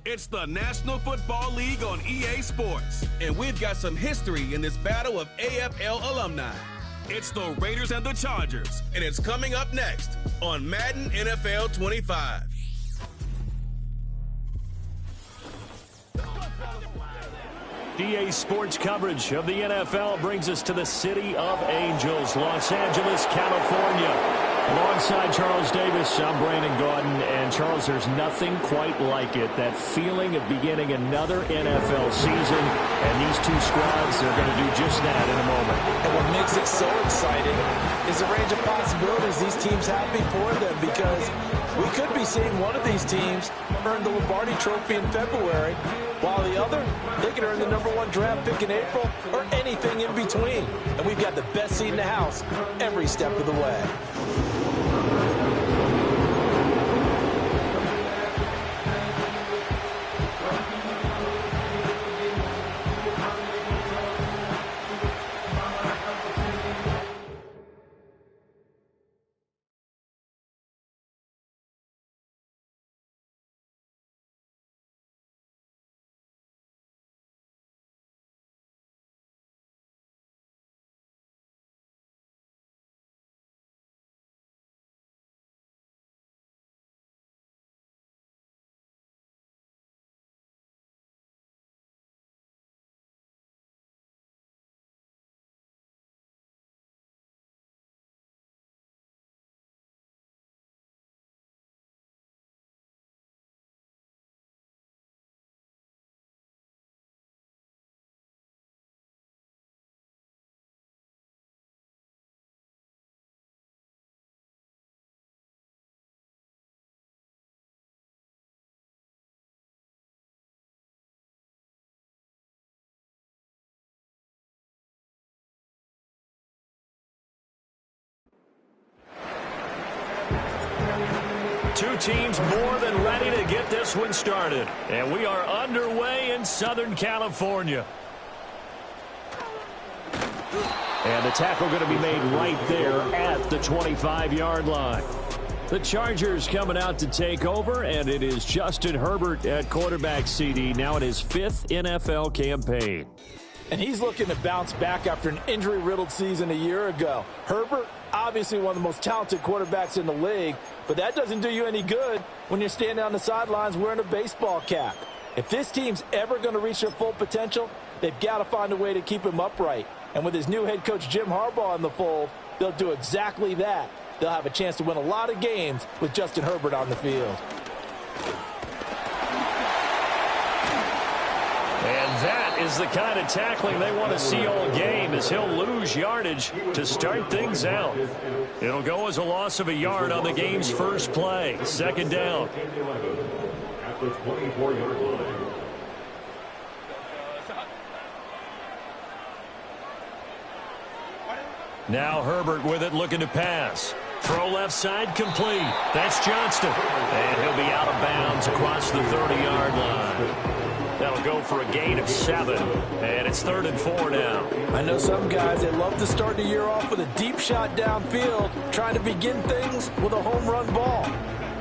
It's the National Football League on EA Sports, and we've got some history in this battle of AFL alumni. It's the Raiders and the Chargers, and it's coming up next on Madden NFL 25. EA Sports coverage of the NFL brings us to the City of Angels, Los Angeles, California. Alongside Charles Davis, I'm Brandon Gaudin. And, Charles, there's nothing quite like it, that feeling of beginning another NFL season. And these two squads are going to do just that in a moment. And what makes it so exciting is the range of possibilities these teams have before them, because we could be seeing one of these teams earn the Lombardi Trophy in February, while the other, they could earn the #1 draft pick in April, or anything in between. And we've got the best seat in the house every step of the way. Two teams more than ready to get this one started. And we are underway in Southern California. And the tackle going to be made right there at the 25-yard line. The Chargers coming out to take over, and it is Justin Herbert at quarterback CD, now in his 5th NFL campaign. And he's looking to bounce back after an injury-riddled season a year ago. Herbert, obviously one of the most talented quarterbacks in the league, but that doesn't do you any good when you're standing on the sidelines wearing a baseball cap. If this team's ever going to reach their full potential, they've got to find a way to keep him upright. And with his new head coach Jim Harbaugh in the fold, they'll do exactly that. They'll have a chance to win a lot of games with Justin Herbert on the field. And that is the kind of tackling they want to see all game, as he'll lose yardage to start things out. It'll go as a loss of a yard on the game's first play. Second down. At the 24-yard line. Now Herbert with it, looking to pass. Throw left side, complete. That's Johnston. And he'll be out of bounds across the 30-yard line. That'll go for a gain of 7. And it's 3rd and 4 now. I know some guys, they love to start the year off with a deep shot downfield, trying to begin things with a home run ball.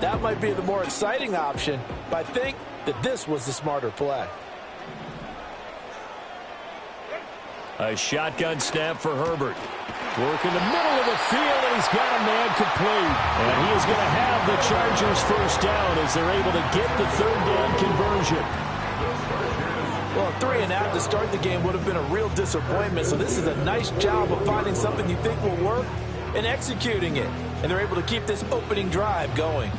That might be the more exciting option, but I think that this was the smarter play. A shotgun snap for Herbert. Work in the middle of the field, and he's got a man complete. And he is going to have the Chargers first down as they're able to get the 3rd down conversion. Well, 3 and out to start the game would have been a real disappointment, so this is a nice job of finding something you think will work and executing it. And they're able to keep this opening drive going.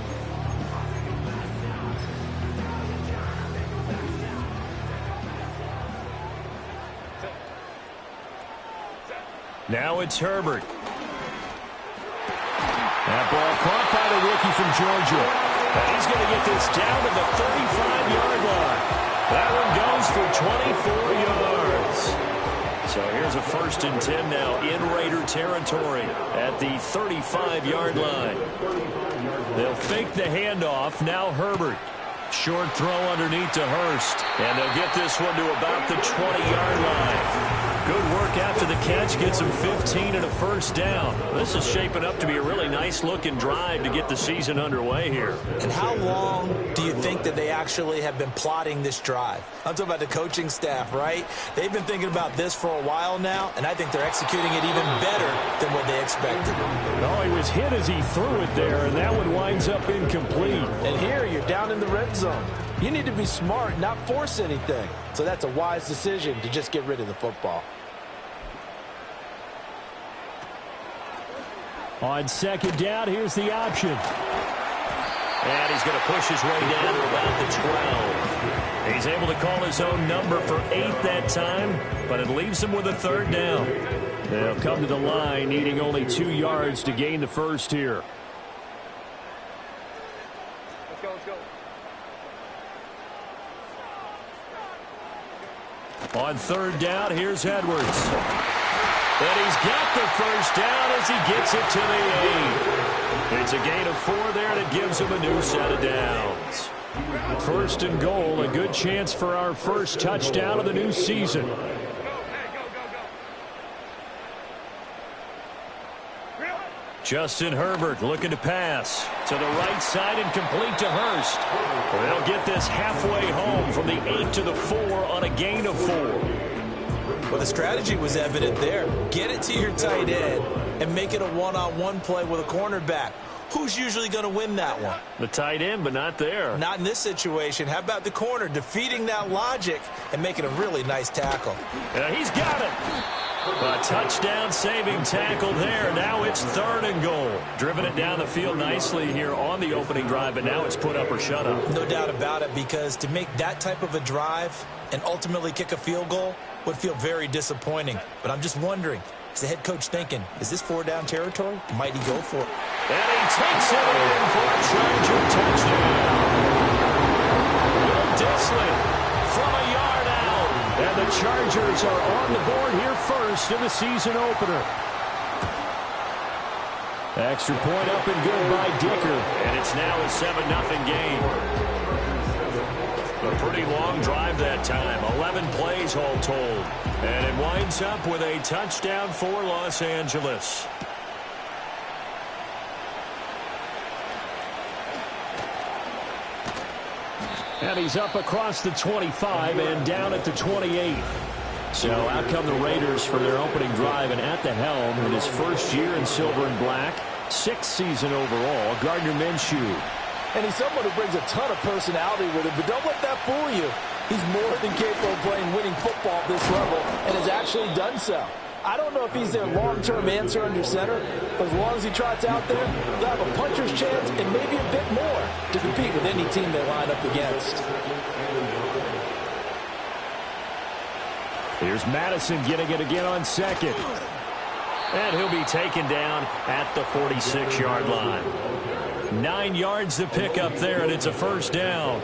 Now it's Herbert. That ball caught by the rookie from Georgia. And he's going to get this down to the 35-yard line. That one goes for 24 yards. So here's a 1st and 10 now in Raider territory at the 35-yard line. They'll fake the handoff. Now Herbert. Short throw underneath to Hurst. And they'll get this one to about the 20-yard line. Good work after the catch. Gets him 15 and a first down. This is shaping up to be a really nice-looking drive to get the season underway here. And how long do you think that they actually have been plotting this drive? I'm talking about the coaching staff, right? They've been thinking about this for a while now, and I think they're executing it even better than what they expected. Oh, he was hit as he threw it there, and that one winds up incomplete. And here, you're down in the red zone. You need to be smart, not force anything. So that's a wise decision to just get rid of the football. On second down, here's the option. And he's going to push his way down to about the 12. He's able to call his own number for 8 that time, but it leaves him with a third down. They'll come to the line, needing only 2 yards to gain the first here. Let's go. On third down, here's Edwards. And he's got the first down as he gets it to the 8. It's a gain of 4 there, and it gives him a new set of downs. First and goal, a good chance for our first touchdown of the new season. Justin Herbert looking to pass to the right side and complete to Hurst. They'll get this halfway home from the 8 to the 4 on a gain of 4. Well, the strategy was evident there. Get it to your tight end and make it a one-on-one play with a cornerback. Who's usually going to win that one? The tight end, but not there. Not in this situation. How about the corner defeating that logic and making a really nice tackle? He's got it. A touchdown-saving tackle there. Now it's third and goal. Driven it down the field nicely here on the opening drive, and now it's put up or shut up. No doubt about it, because to make that type of a drive and ultimately kick a field goal would feel very disappointing. But I'm just wondering, is the head coach thinking, is this 4-down territory? Might he go for it? And he takes it in for a Charger touchdown. Will Dissly from a yard out. And the Chargers are on the board here first in the season opener. Extra point up and good by Dicker. And it's now a 7-0 game. A pretty long drive that time. 11 plays all told. And it winds up with a touchdown for Los Angeles. And he's up across the 25 and down at the 28. So out come the Raiders for their opening drive, and at the helm in his first year in silver and black, 6th season overall, Gardner Minshew. And he's someone who brings a ton of personality with him, but don't let that fool you. He's more than capable of playing winning football at this level and has actually done so. I don't know if he's their long-term answer under center, but as long as he trots out there, they'll have a puncher's chance and maybe a bit more to compete with any team they line up against. Here's Madison getting it again on second. And he'll be taken down at the 46-yard line. 9 yards to pick up there, and it's a first down.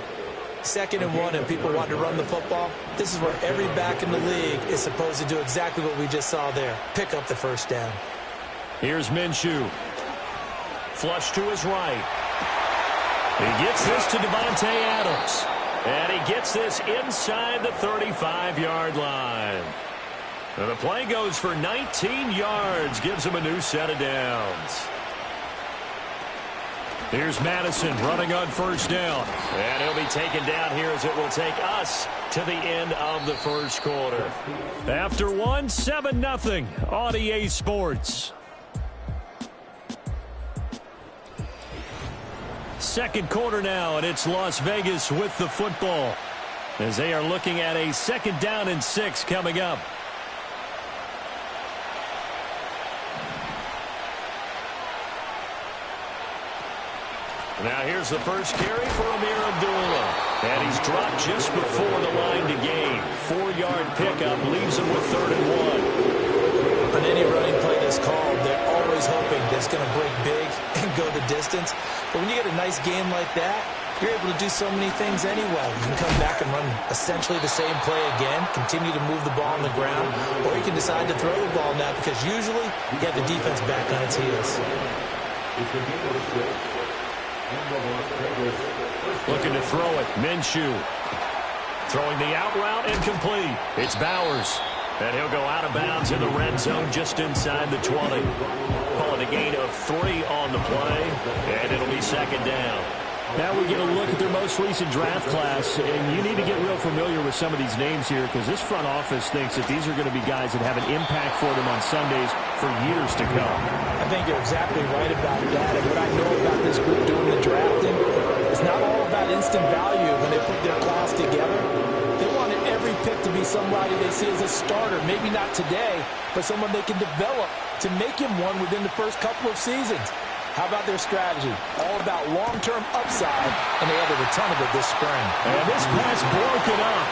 2nd and 1, and people want to run the football. This is where every back in the league is supposed to do exactly what we just saw there. Pick up the first down. Here's Minshew. Flush to his right. He gets this to Devontae Adams. And he gets this inside the 35-yard line. And the play goes for 19 yards. Gives him a new set of downs. Here's Madison running on first down. And he'll be taken down here as it will take us to the end of the first quarter. After 7-0 on EA Sports. Second quarter now, and it's Las Vegas with the football as they are looking at a 2nd down and 6 coming up. Now here's the first carry for Amir Abdullah. And he's dropped just before the line to gain. 4-yard pickup leaves him with 3rd and 1. On any running play that's called, they're always hoping that it's going to break big and go the distance. But when you get a nice game like that, you're able to do so many things anyway. You can come back and run essentially the same play again, continue to move the ball on the ground, or you can decide to throw the ball now because usually you have the defense back on its heels. Looking to throw it. Minshew. Throwing the out route incomplete. It's Bowers. And he'll go out of bounds in the red zone just inside the 20. Call it a gain of 3 on the play, and it'll be second down. Now we get a look at their most recent draft class, and you need to get real familiar with some of these names here because this front office thinks that these are going to be guys that have an impact for them on Sundays for years to come. I think you're exactly right about that, and what I know about this group doing the drafting, it's not all about instant value when they put their class together. They wanted every pick to be somebody they see as a starter, maybe not today, but someone they can develop to make him one within the first couple of seasons. How about their strategy? All about long-term upside, and they added a ton of it this spring. And this pass broken up.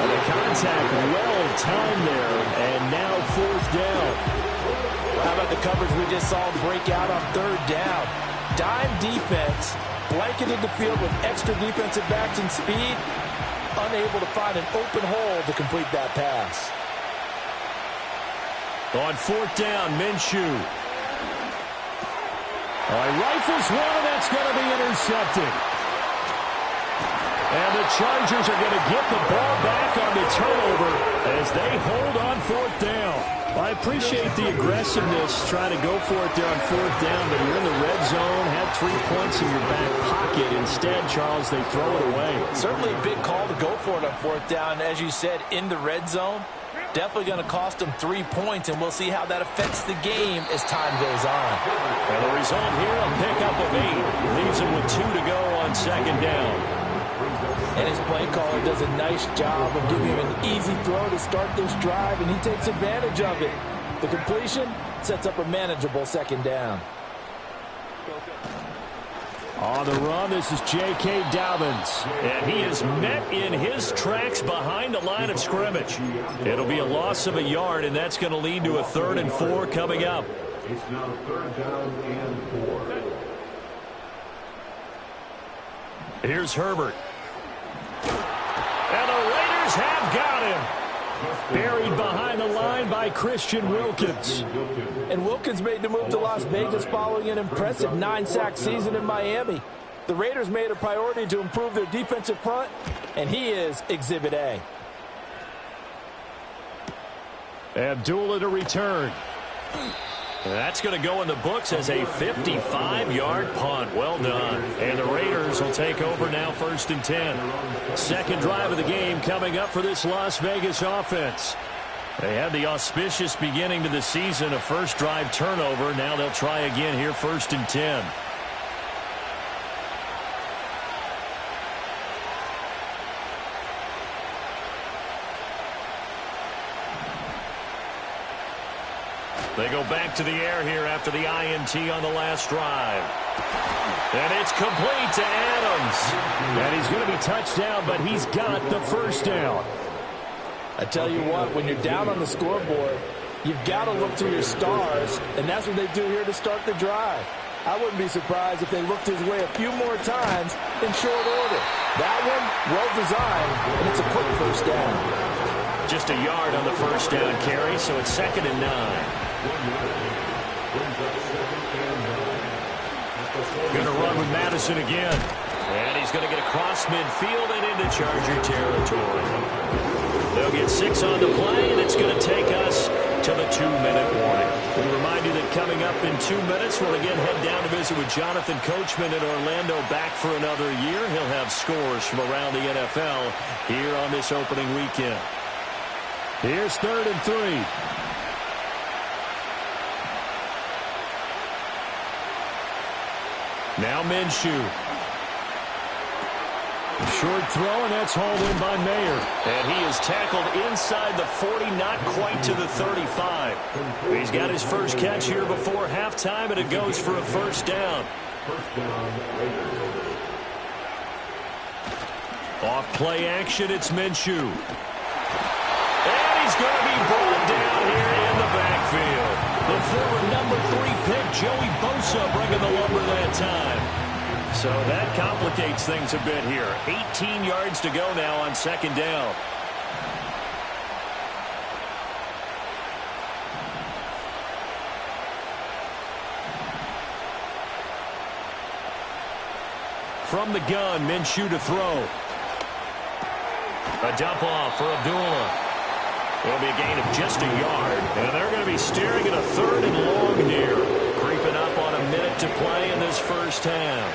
And the contact well timed there, and now fourth down. How about the coverage we just saw break out on third down? Dime defense, blanketed the field with extra defensive backs and speed, unable to find an open hole to complete that pass. On fourth down, Minshew. All right, rifles one, and that's going to be intercepted. And the Chargers are going to get the ball back on the turnover as they hold on fourth down. I appreciate the aggressiveness trying to go for it there on fourth down, but you're in the red zone, had 3 points in your back pocket. Instead, Charles, they throw it away. Certainly a big call to go for it on fourth down. As you said, in the red zone, definitely going to cost them 3 points, and we'll see how that affects the game as time goes on. And the result here, a pickup of 8. Leaves them with 2 to go on second down. And his play caller does a nice job of giving him an easy throw to start this drive, and he takes advantage of it. The completion sets up a manageable second down. On the run, this is J.K. Dobbins. And he is met in his tracks behind the line of scrimmage. It'll be a loss of a yard, and that's going to lead to a 3rd and 4 coming up. It's now 3rd down and 4. Here's Herbert. And the Raiders have got him. Buried behind the line by Christian Wilkins. And Wilkins made the move to Las Vegas following an impressive 9-sack season in Miami. The Raiders made a priority to improve their defensive front, and he is Exhibit A. Abdullah to return. That's going to go in the books as a 55-yard punt. Well done. And the Raiders will take over now 1st and 10. Second drive of the game coming up for this Las Vegas offense. They had the auspicious beginning to the season, a first drive turnover. Now they'll try again here 1st and 10. They go back to the air here after the INT on the last drive. And it's complete to Adams. And he's going to be touched down, but he's got the first down. I tell you what, when you're down on the scoreboard, you've got to look to your stars, and that's what they do here to start the drive. I wouldn't be surprised if they looked his way a few more times in short order. That one, well designed, and it's a quick first down. Just a yard on the first down carry, so it's 2nd and 9. Going to run with Madison again. And he's going to get across midfield and into Charger territory. They'll get 6 on the play, and it's going to take us to the 2-minute warning. We remind you that coming up in 2 minutes, we'll again head down to visit with Jonathan Coachman in Orlando, back for another year. He'll have scores from around the NFL here on this opening weekend. Here's 3rd and 3. Now Minshew. Short throw, and that's hauled in by Mayer. And he is tackled inside the 40, not quite to the 35. He's got his first catch here before halftime, and it goes for a first down. Off play action, it's Minshew. And he's going to be brought down here in the backfield. The former number 3 pick, Joey Bosa, bringing the lumber that time. So that complicates things a bit here. 18 yards to go now on 2nd down. From the gun, Minshew to throw. A dump off for Abdullah. It'll be a gain of just a yard, and they're going to be staring at a 3rd and long here. Creeping up on a minute to play in this first half.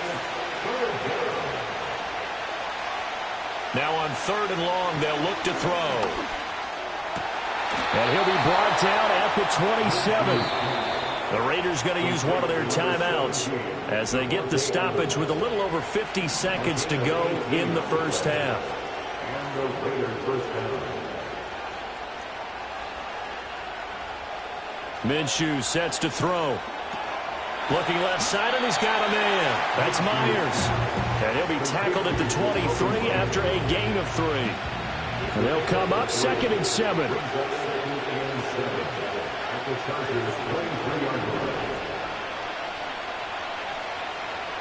Now on 3rd and long, they'll look to throw. And he'll be brought down at the 27. The Raiders going to use one of their timeouts as they get the stoppage with a little over 50 seconds to go in the first half. And the Raiders first down. Minshew sets to throw. Looking left side, and he's got a man. That's Myers. And he'll be tackled at the 23 after a gain of 3. And they'll come up 2nd and 7.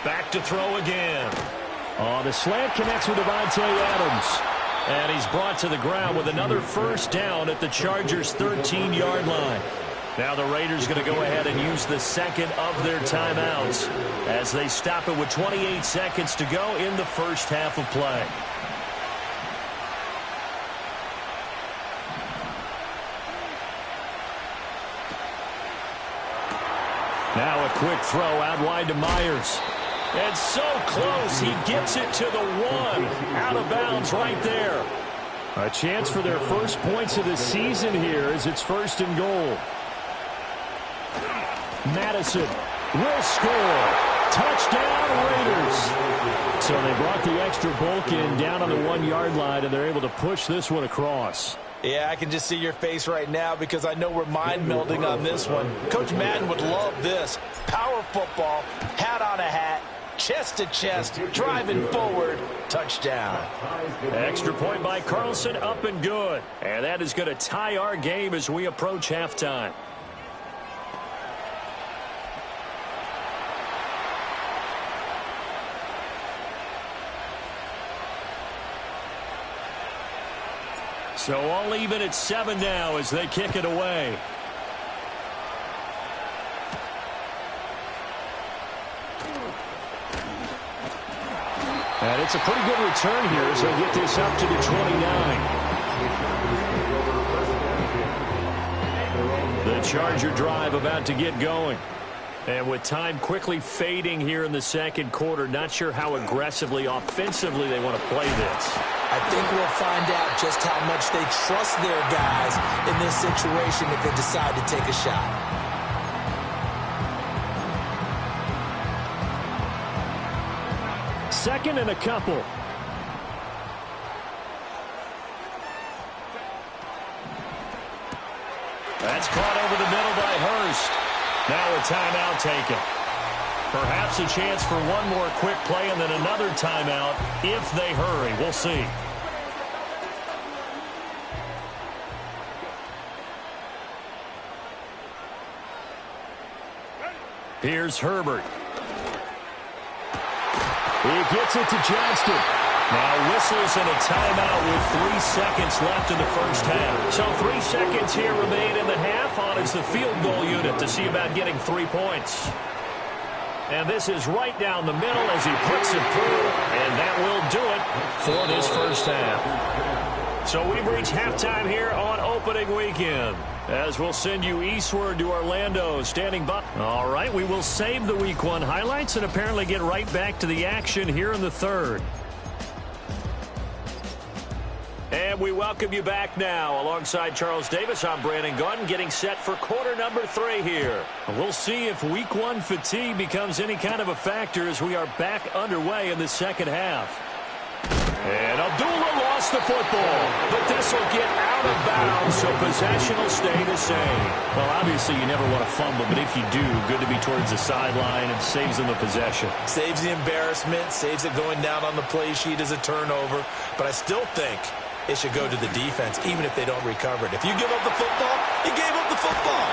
Back to throw again. Oh, the slant connects with Devontae Adams. And he's brought to the ground with another first down at the Chargers' 13-yard line. Now the Raiders going to go ahead and use the second of their timeouts as they stop it with 28 seconds to go in the first half of play. Now a quick throw out wide to Myers. And so close, he gets it to the 1. Out of bounds right there. A chance for their first points of the season here as it's 1st and goal. Madison will score. Touchdown, Raiders. So they brought the extra bulk in down on the 1-yard line, and they're able to push this one across. Yeah, I can just see your face right now because I know we're mind melding on this one. Coach Madden would love this. Power football, hat on a hat, chest to chest, driving forward, touchdown. Extra point by Carlson, up and good. And that is going to tie our game as we approach halftime. So all even at 7 now as they kick it away. And it's a pretty good return here as they get this up to the 29. The Charger drive about to get going. And with time quickly fading here in the second quarter, not sure how aggressively, offensively they want to play this. I think we'll find out just how much they trust their guys in this situation if they decide to take a shot. Second and a couple. That's caught over the middle by Hurst. Now a timeout taken. Perhaps a chance for one more quick play and then another timeout if they hurry. We'll see. Here's Herbert. He gets it to Johnston. Now whistles and a timeout with 3 seconds left in the first half. So 3 seconds here remain in the half on as the field goal unit to see about getting 3 points. And this is right down the middle as he puts it through, and that will do it for this first half. So we've reached halftime here on opening weekend, as we'll send you eastward to Orlando, standing by. All right, we will save the Week 1 highlights and apparently get right back to the action here in the third. And we welcome you back now. Alongside Charles Davis, I'm Brandon Gaudin, getting set for quarter number 3 here. We'll see if Week 1 fatigue becomes any kind of a factor as we are back underway in the second half. And Abdullah lost the football, but this will get out of bounds, so possession will stay the same. Well, obviously you never want to fumble, but if you do, good to be towards the sideline and saves them the possession. Saves the embarrassment, saves it going down on the play sheet as a turnover, but I still think it should go to the defense, even if they don't recover it. If you give up the football, you gave up the football.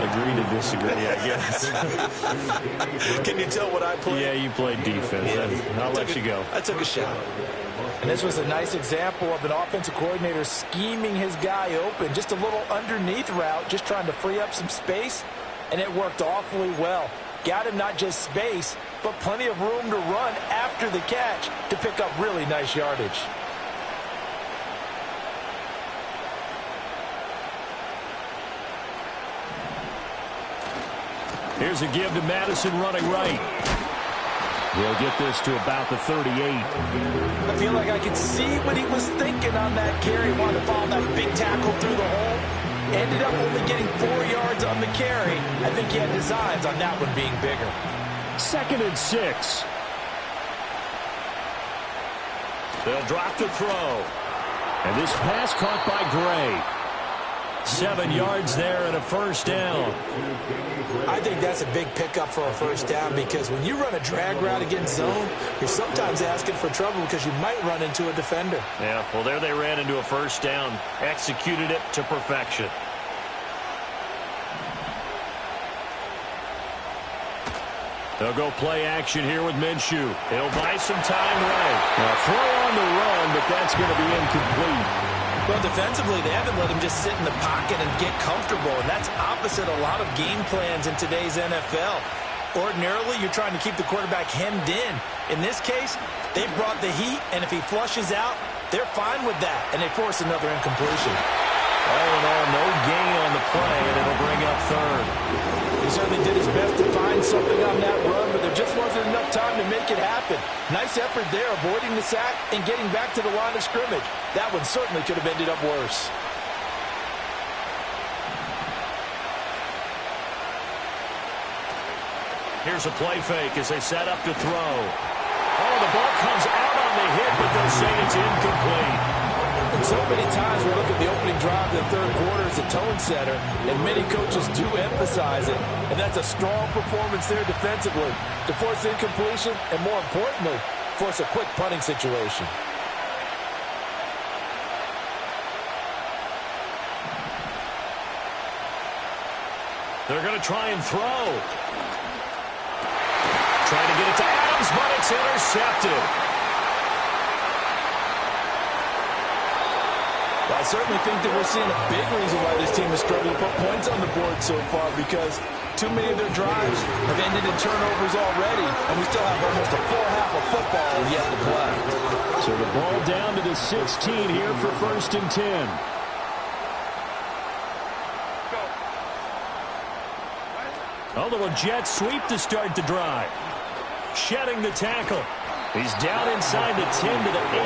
Agree to disagree, I guess. Can you tell what I played? Yeah, you played defense. Yeah. I'll let you go. I took a shot. And this was a nice example of an offensive coordinator scheming his guy open. Just a little underneath route, just trying to free up some space, and it worked awfully well. Got him not just space, but plenty of room to run after the catch to pick up really nice yardage. Here's a give to Madison running right. He'll get this to about the 38. I feel like I can see what he was thinking on that carry. Wanted to follow that big tackle through the hole. Ended up only getting 4 yards on the carry. I think he had designs on that one being bigger. 2nd and 6. They'll drop the throw. And this pass caught by Gray. 7 yards there and a first down. I think that's a big pickup for a first down because when you run a drag route against zone, you're sometimes asking for trouble because you might run into a defender. Yeah, well, there they ran into a first down. Executed it to perfection. They'll go play action here with Minshew. He'll buy some time right. Now throw on the run, but that's going to be incomplete. Well, defensively, they haven't let him just sit in the pocket and get comfortable, and that's opposite a lot of game plans in today's NFL. Ordinarily, you're trying to keep the quarterback hemmed in. In this case, they brought the heat, and if he flushes out, they're fine with that, and they force another incompletion. All in all, no gain on the play, and it'll bring up 3rd. He certainly did his best to find something on that run, but there just wasn't enough time to make it happen. Nice effort there, avoiding the sack and getting back to the line of scrimmage. That one certainly could have ended up worse. Here's a play fake as they set up to throw. Oh, the ball comes out on the hit, but they'll say it's incomplete. And so many times we look at the opening drive of the third quarter as a tone setter, and many coaches do emphasize it, and that's a strong performance there defensively to force incompletion and, more importantly, force a quick punting situation. They're going to try and throw. Trying to get it to Adams, but it's intercepted. I certainly think that we're seeing a big reason why this team has struggled to put points on the board so far because too many of their drives have ended in turnovers already, and we still have almost a full half of football yet to play. So the ball down to the 16 here for 1st and 10. A little jet sweep to start the drive. Shedding the tackle. He's down inside the 10 to the 8,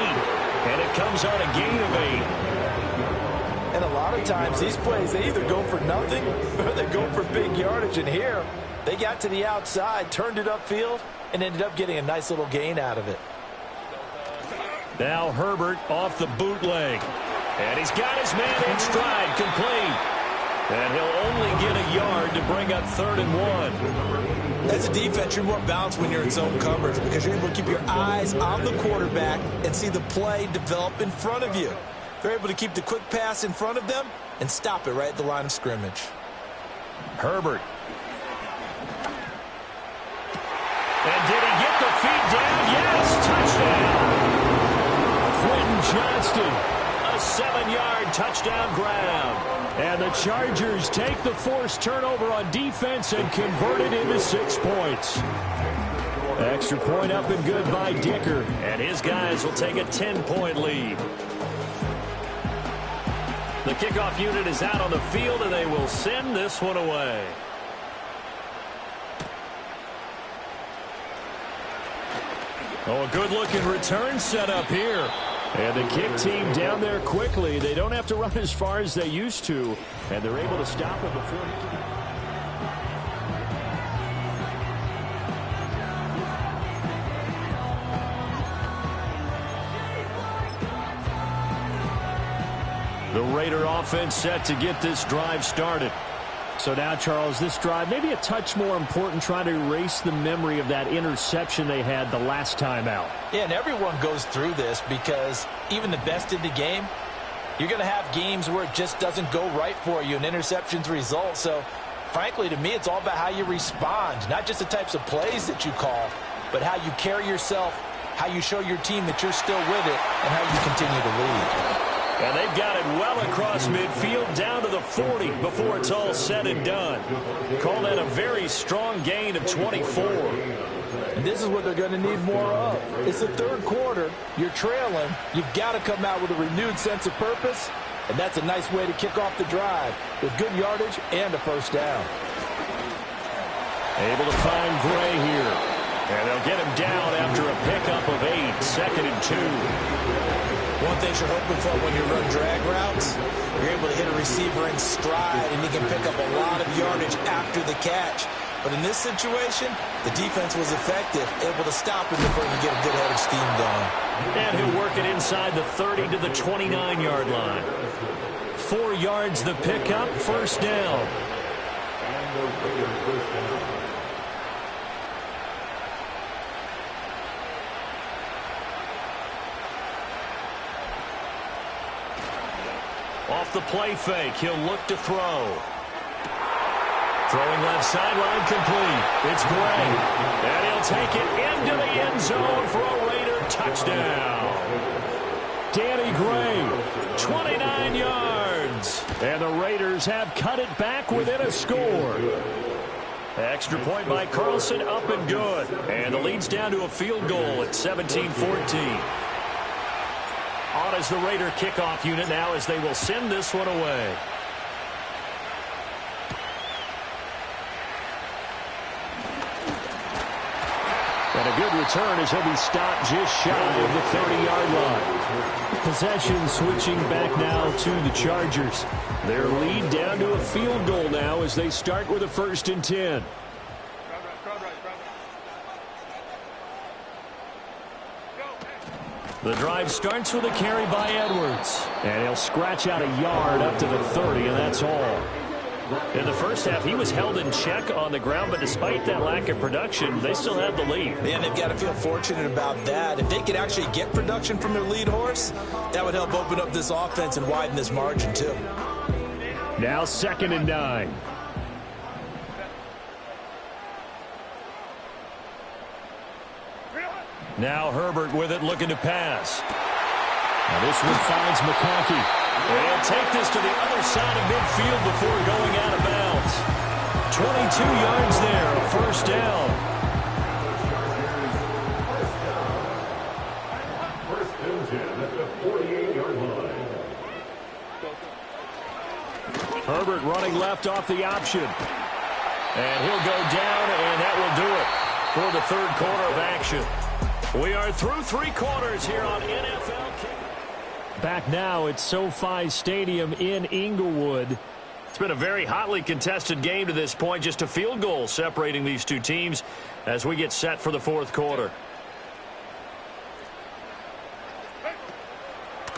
and it comes on a gain of 8. And a lot of times these plays, they either go for nothing or they go for big yardage. And here, they got to the outside, turned it upfield, and ended up getting a nice little gain out of it. Now Herbert off the bootleg. And he's got his man in stride, complete. And he'll only get a yard to bring up 3rd and 1. As a defense, you're more balanced when you're in zone coverage because you're able to keep your eyes on the quarterback and see the play develop in front of you. They're able to keep the quick pass in front of them and stop it right at the line of scrimmage. Herbert. And did he get the feet down? Yes, touchdown. Quentin Johnston, a 7-yard touchdown grab. And the Chargers take the forced turnover on defense and convert it into 6 points. Extra point up and good by Dicker. And his guys will take a 10-point lead. The kickoff unit is out on the field, and they will send this one away. Oh, a good-looking return set up here. And the kick team down there quickly. They don't have to run as far as they used to, and they're able to stop it before he can. The Raider offense set to get this drive started. So now, Charles, this drive maybe a touch more important, trying to erase the memory of that interception they had the last time out. Yeah, and everyone goes through this because even the best in the game, you're going to have games where it just doesn't go right for you and interceptions result. So, frankly, to me, it's all about how you respond, not just the types of plays that you call, but how you carry yourself, how you show your team that you're still with it, and how you continue to lead. And they've got it well across midfield down to the 40 before it's all said and done. Call that a very strong gain of 24. And this is what they're going to need more of. It's the third quarter. You're trailing. You've got to come out with a renewed sense of purpose. And that's a nice way to kick off the drive with good yardage and a first down. Able to find Gray here. And they'll get him down after a pickup of 8, 2nd and 2. One thing you're hoping for when you run drag routes, you're able to hit a receiver in stride, and he can pick up a lot of yardage after the catch. But in this situation, the defense was effective, able to stop him before he get a good head of steam going. And he'll work it inside the 30 to the 29-yard line. 4 yards the pickup, 1st down. And the Raiders first down. Off the play fake, he'll look to throw. Throwing left sideline complete. It's Gray. And he'll take it into the end zone for a Raider touchdown. Danny Gray, 29 yards. And the Raiders have cut it back within a score. Extra point by Carlson, up and good. And the lead's down to a field goal at 17-14. On as the Raider kickoff unit now as they will send this one away. And a good return as he'll be stopped just shy of the 30-yard line. Possession switching back now to the Chargers. Their lead down to a field goal now as they start with a 1st and 10. The drive starts with a carry by Edwards. And he'll scratch out a yard up to the 30, and that's all. In the first half, he was held in check on the ground, but despite that lack of production, they still had the lead. Man, they've got to feel fortunate about that. If they could actually get production from their lead horse, that would help open up this offense and widen this margin, too. Now 2nd and 9. Now Herbert with it, looking to pass. Now this one finds McConkey. They'll take this to the other side of midfield before going out of bounds. 22 yards there, 1st down. First and 10 at the 48-yard line. Herbert running left off the option. And he'll go down, and that will do it for the 3rd quarter of action. We are through 3 quarters here on NFL Kick. Back now at SoFi Stadium in Inglewood. It's been a very hotly contested game to this point. Just a field goal separating these two teams as we get set for the 4th quarter.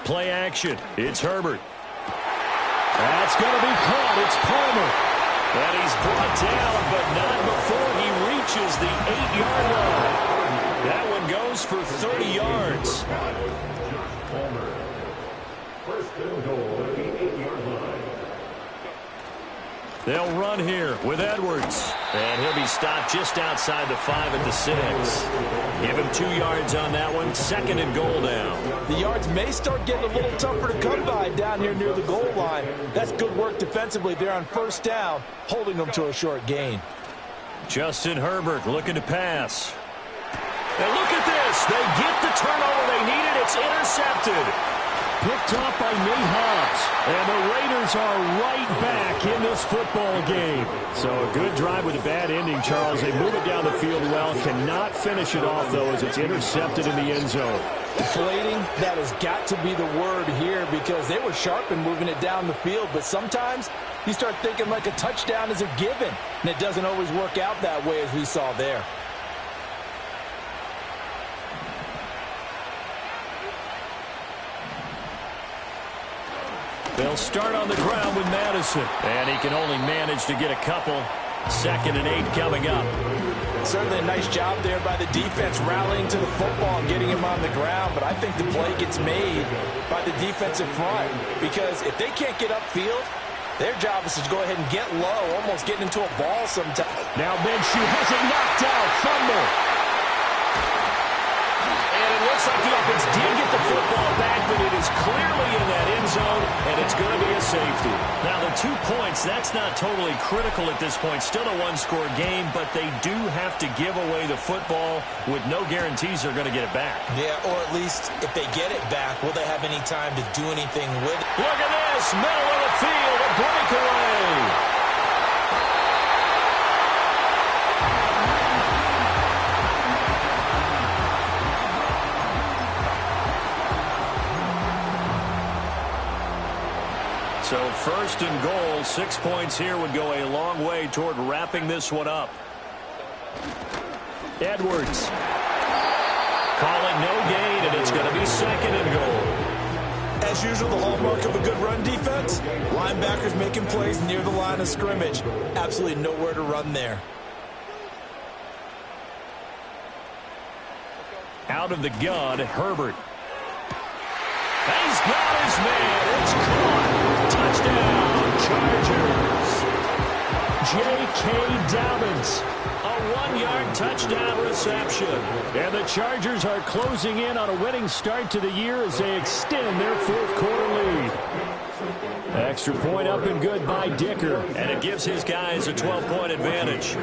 Play action. It's Herbert. That's going to be caught. It's Palmer. And he's brought down, but not before he reaches the 8-yard line. That one goes for 30 yards. Palmer. First and goal at the 8-yard line. They'll run here with Edwards. And he'll be stopped just outside the 5 at the 6. Give him 2 yards on that one. 2nd and goal down. The yards may start getting a little tougher to come by down here near the goal line. That's good work defensively there on 1st down, holding them to a short gain. Justin Herbert looking to pass. And look at this. They get the turnover they needed. It's intercepted. Picked off by Nate Hobbs. And the Raiders are right back in this football game. So a good drive with a bad ending, Charles. They move it down the field well. Cannot finish it off, though, as it's intercepted in the end zone. Deflating, that has got to be the word here because they were sharp in moving it down the field. But sometimes you start thinking like a touchdown is a given. And it doesn't always work out that way as we saw there. They'll start on the ground with Madison. And he can only manage to get a couple. 2nd and 8 coming up. Certainly a nice job there by the defense rallying to the football and getting him on the ground. But I think the play gets made by the defensive front. Because if they can't get upfield, their job is to go ahead and get low, almost getting into a ball sometimes. Now Minshew has it knocked out. Fumble. And it looks like the offense did get the football back, but it is clearly in that end zone, and it's going to be a safety. Now, the 2 points, that's not totally critical at this point. Still a one-score game, but they do have to give away the football with no guarantees they're going to get it back. Yeah, or at least if they get it back, will they have any time to do anything with it? Look at this, middle of the field, a breakaway. So first and goal, 6 points here would go a long way toward wrapping this one up. Edwards. Calling no gain, and it's going to be second and goal. As usual, the hallmark of a good run defense, linebackers making plays near the line of scrimmage. Absolutely nowhere to run there. Out of the gun, Herbert. He's got his man. It's caught. Touchdown, Chargers. J.K. Dobbins. A 1-yard touchdown reception. And the Chargers are closing in on a winning start to the year as they extend their fourth-quarter lead. Extra point up and good by Dicker. And it gives his guys a 12-point advantage.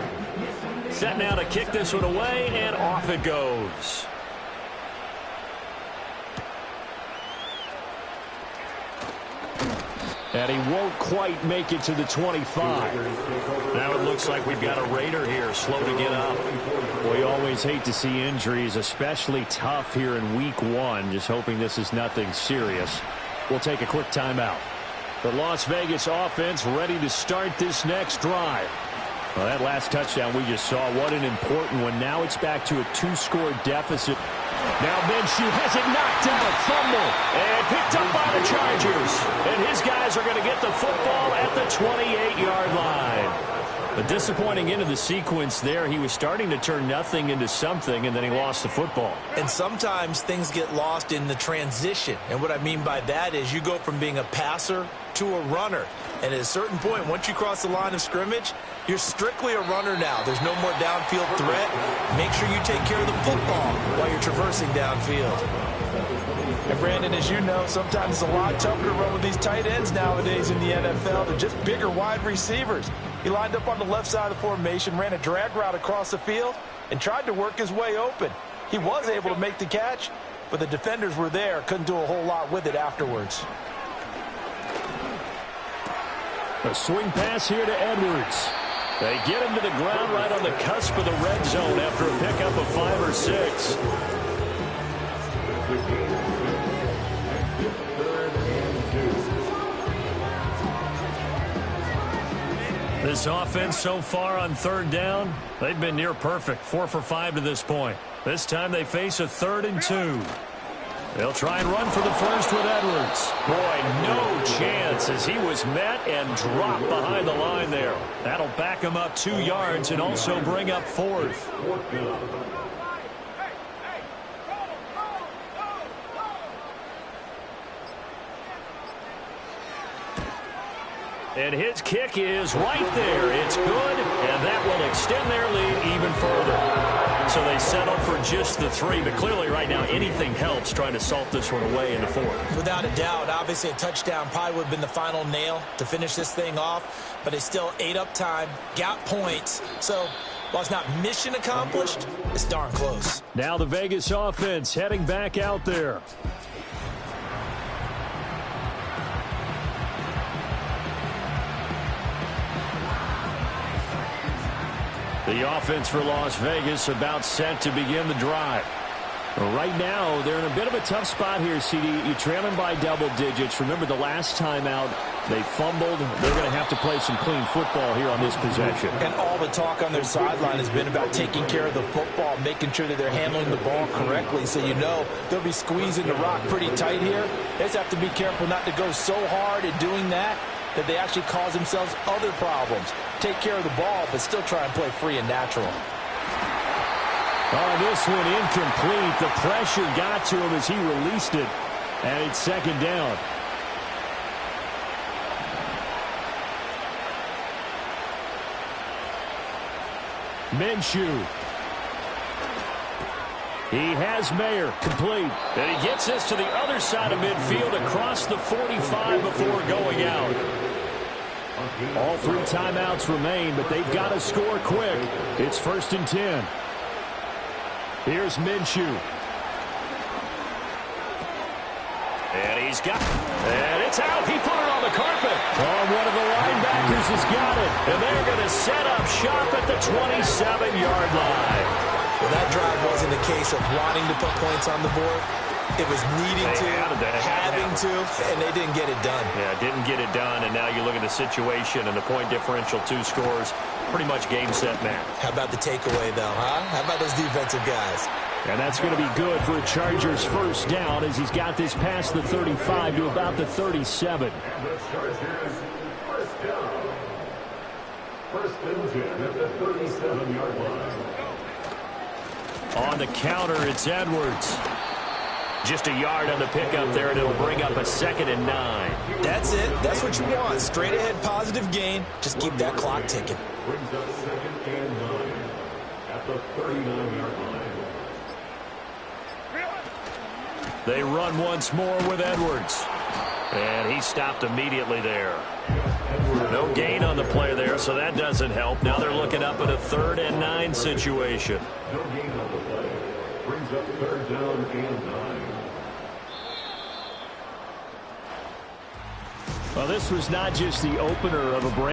Set now to kick this one away, and off it goes. And he won't quite make it to the 25. Now it looks like we've got a Raider here, slow to get up. We always hate to see injuries, especially tough here in week 1. Just hoping this is nothing serious. We'll take a quick timeout. The Las Vegas offense ready to start this next drive. Well, that last touchdown we just saw, what an important one. Now it's back to a 2-score deficit. Now Minshew has it knocked out, a fumble, and picked up by the Chargers. And his guys are going to get the football at the 28-yard line. A disappointing end of the sequence there. He was starting to turn nothing into something, and then he lost the football. And sometimes things get lost in the transition. And what I mean by that is you go from being a passer to a runner. And at a certain point, once you cross the line of scrimmage, you're strictly a runner now. There's no more downfield threat. Make sure you take care of the football while you're traversing downfield. And Brandon, as you know, sometimes it's a lot tougher to run with these tight ends nowadays in the NFL. They're just bigger wide receivers. He lined up on the left side of the formation, ran a drag route across the field, and tried to work his way open. He was able to make the catch, but the defenders were there, couldn't do a whole lot with it afterwards. A swing pass here to Edwards. They get him to the ground right on the cusp of the red zone after a pickup of 5 or 6. This offense so far on third down, they've been near perfect. 4 for 5 to this point. This time they face a 3rd and 2. They'll try and run for the first with Edwards. Boy, no chance as he was met and dropped behind the line there. That'll back him up 2 yards and also bring up 4th. And his kick is right there. It's good, and that will extend their lead even further. So they settle for just the 3, but clearly right now anything helps trying to salt this one away in the 4th. Without a doubt, obviously a touchdown probably would have been the final nail to finish this thing off, but it's still ate up time, got points. So while it's not mission accomplished, it's darn close. Now the Vegas offense heading back out there. The offense for Las Vegas about set to begin the drive. Right now, they're in a bit of a tough spot here, CD. You're trailing by double digits. Remember the last time out, they fumbled. They're going to have to play some clean football here on this possession. And all the talk on their sideline has been about taking care of the football, making sure that they're handling the ball correctly. So you know they'll be squeezing the rock pretty tight here. They just have to be careful not to go so hard at doing that they actually cause themselves other problems. Take care of the ball, but still try and play free and natural. Oh, this one incomplete. The pressure got to him as he released it. And it's 2nd down. Minshew. He has Mayer complete. And he gets this to the other side of midfield across the 45 before going out. All 3 timeouts remain, but they've got to score quick. It's 1st and 10. Here's Minshew. And he's got it. And it's out. He put it on the carpet. Oh, one of the linebackers has got it. And they're going to set up shop at the 27-yard line. Well, that drive wasn't a case of wanting to put points on the board. It was needing to, having to, and they didn't get it done. Yeah, didn't get it done, and now you look at the situation and the point differential, 2 scores, pretty much game, set, match. How about the takeaway, though, huh? How about those defensive guys? And that's going to be good for a Chargers first down as he's got this past the 35 to about the 37. And the Chargers first down. First and 10 at the 37-yard line. On the counter, it's Edwards. Just a yard on the pickup there, and it'll bring up a 2nd and 9. That's it. That's what you want. Straight ahead positive gain. Just keep that clock ticking. Brings up 2nd and 9 at the 39-yard line. They run once more with Edwards. And he stopped immediately there. No gain on the play there, so that doesn't help. Now they're looking up at a 3rd and 9 situation. No gain on the play. Brings up 3rd down and 9. Well, this was not just the opener of a brand